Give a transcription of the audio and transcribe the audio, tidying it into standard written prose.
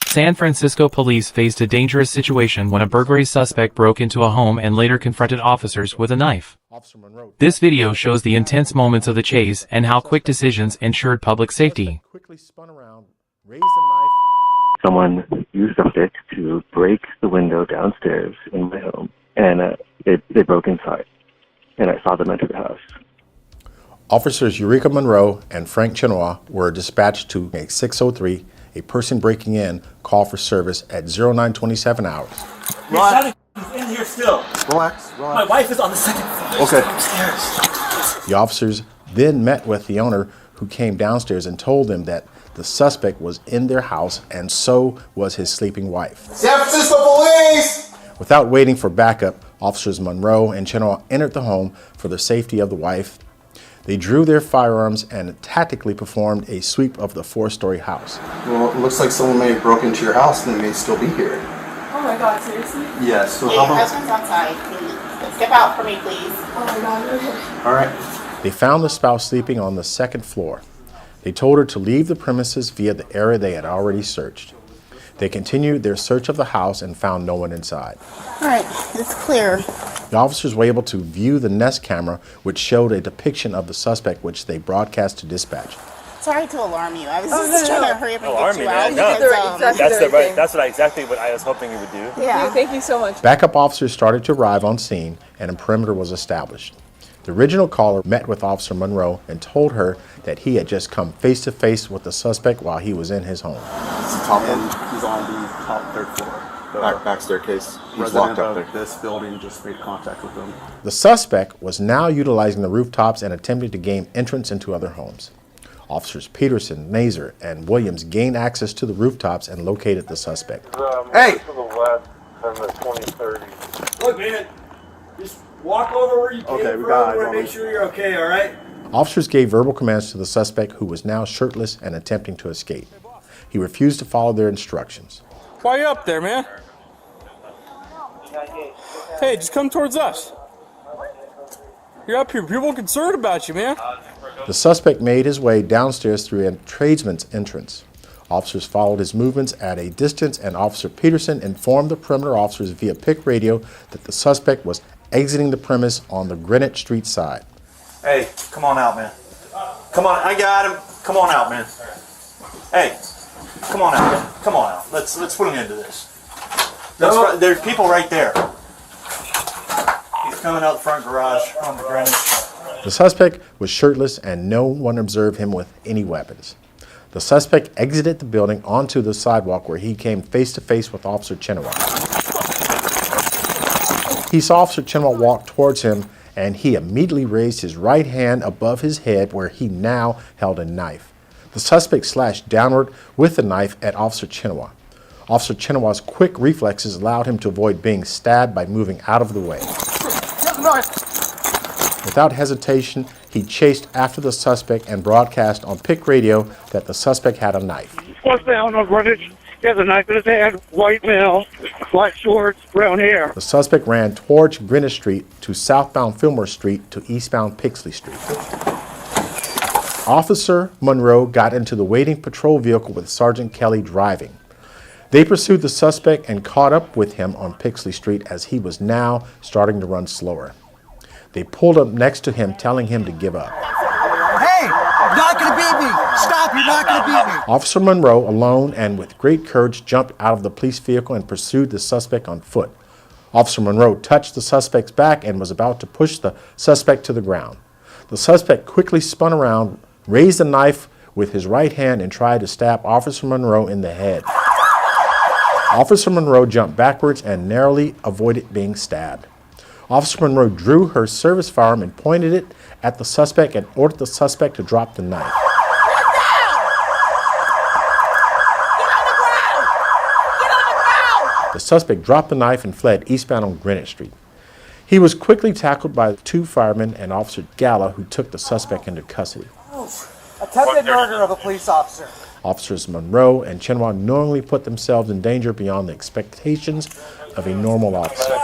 San Francisco police faced a dangerous situation when a burglary suspect broke into a home and later confronted officers with a knife. This video shows the intense moments of the chase and how quick decisions ensured public safety. Someone used a stick to break the window downstairs in my home, and they broke inside, and I saw them enter the house. Officers Eureka Monroe and Frank Chinawah were dispatched to a 603, a person breaking in, call for service at 0927 hours. He's in here still. Relax. My wife is on the second floor. Okay. Upstairs. The officers then met with the owner, who came downstairs and told them that the suspect was in their house and so was his sleeping wife. San Francisco Police! Without waiting for backup, officers Monroe and Chinawah entered the home for the safety of the wife. They drew their firearms and tactically performed a sweep of the 4-story house. Well, it looks like someone may have broken into your house and they may still be here. Oh my God, seriously? Yes. So Hey, your husband's outside. Step out for me, please. Oh my God, okay. All right. They found the spouse sleeping on the 2nd floor. They told her to leave the premises via the area they had already searched. They continued their search of the house and found no one inside. All right, it's clear. The officers were able to view the Nest camera, which showed a depiction of the suspect, which they broadcast to dispatch. Sorry to alarm you. I was just trying to hurry up and get you out. No. Because, That's exactly what I was hoping you would do. yeah. Thank you so much. Backup officers started to arrive on scene, and a perimeter was established. The original caller met with Officer Monroe and told her that he had just come face-to-face with the suspect while he was in his home. It's the top one. He's on the top 3rd floor. Back staircase. He's locked up there. This building just made contact with him. The suspect was now utilizing the rooftops and attempting to gain entrance into other homes. Officers Peterson, Nazer, and Williams gained access to the rooftops and located the suspect. Hey! To the west and the 2030. Look, man, just walk over where you came Okay, we from. got I eyes want on to make him. sure you're okay, all right? Officers gave verbal commands to the suspect, who was now shirtless and attempting to escape. He refused to follow their instructions. Why you up there, man? Hey, just come towards us. You're up here. People are concerned about you, man. The suspect made his way downstairs through a tradesman's entrance. Officers followed his movements at a distance, and Officer Peterson informed the perimeter officers via PIC radio that the suspect was exiting the premise on the Greenwich Street side. Hey, come on out, man. Come on, I got him. Come on out, man. Hey, come on out, man. Come on out. Let's put an end to this. There's people right there. He's coming out the front garage on the Greenwich. The suspect was shirtless, and no one observed him with any weapons. The suspect exited the building onto the sidewalk, where he came face-to-face with Officer Chinawah. He saw Officer Chinawah walk towards him, and he immediately raised his right hand above his head, where he now held a knife. The suspect slashed downward with the knife at Officer Chinawah. Officer Chinawah's quick reflexes allowed him to avoid being stabbed by moving out of the way. Without hesitation, he chased after the suspect and broadcast on PIC radio that the suspect had a knife. What's down on Greenwich? He has a knife in his hand, white male, black shorts, brown hair. The suspect ran towards Greenwich Street to southbound Fillmore Street to eastbound Pixley Street. Officer Monroe got into the waiting patrol vehicle with Sergeant Kelly driving. They pursued the suspect and caught up with him on Pixley Street as he was now starting to run slower. They pulled up next to him, telling him to give up. Hey, you're not going to beat me. Stop, you're not going to beat me. Officer Monroe, alone and with great courage, jumped out of the police vehicle and pursued the suspect on foot. Officer Monroe touched the suspect's back and was about to push the suspect to the ground. The suspect quickly spun around, raised the knife with his right hand, and tried to stab Officer Monroe in the head. Officer Monroe jumped backwards and narrowly avoided being stabbed. Officer Monroe drew her service firearm and pointed it at the suspect and ordered the suspect to drop the knife. The suspect dropped the knife and fled eastbound on Greenwich Street. He was quickly tackled by 2 firemen and Officer Galla, who took the suspect into custody. Attempted murder of a police officer. Officers Monroe and Chinawah knowingly put themselves in danger beyond the expectations of a normal officer.